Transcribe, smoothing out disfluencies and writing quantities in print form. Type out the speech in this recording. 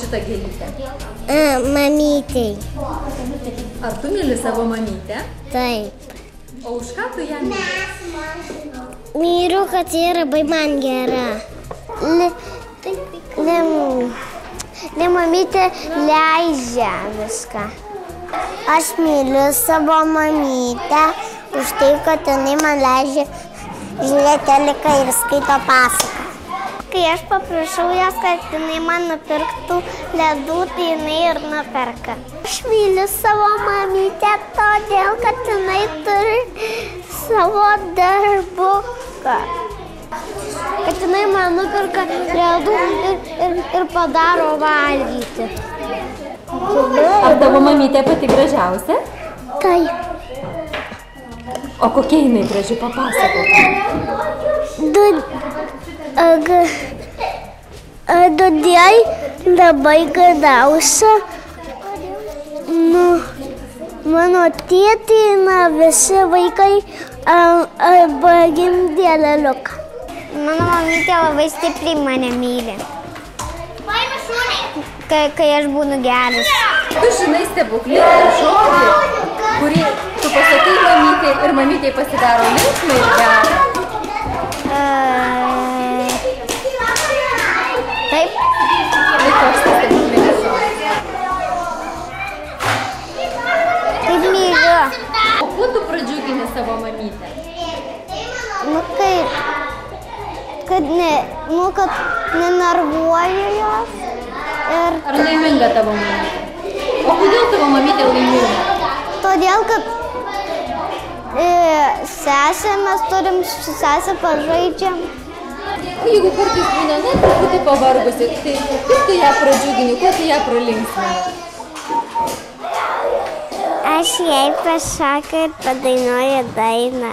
šitą gėlytę? Mamytei. Ar tu myli savo mamytę? Taip. O už ką tu ją myli? Myliu, kad ji labai man gera. Ne mamytė leidžia viską. Aš myliu savo mamytę už tai, kad jinai man leidžia žiūrėti teliką ir skaito pasaką. Kai aš paprašau jos, kad jinai man nupirktų ledų, tai jinai ir nuperka. Aš myliu savo mamytę todėl, kad jinai turi savo darbuką. Kad jinai man nupirka ledų ir padaro valgyti. Ar tavo mamytė pati gražiausia? Taip. O kokia jinai graži, papasakok? Todėl labai geriausia. Mano tėtį, visi vaikai gimdė leliuką. Mano mamytė labai stipriai mane myli. Kai aš būnu geras. Tu žinai stebuklingą žodį, kurį tu pasakai mamytei ir mamytei pasidaro linksma ir gera. Taip. Tai koks tai stebuklingas žodis? Kaip myliu. O kuo tu pradžiugini savo mamytę? Kad nenervuoju jos. Ar laiminga tavo mamytė? O kodėl tavo mamytė laiminga? Todėl, kad sesę mes turim, su sesę pažaidžiam. O jeigu kartais būna, truputį pavargusi, tai kaip tu ją pradžiugini, kuo tu ją pralinksmini? Aš jai pasakiau ir padainuoju dainą.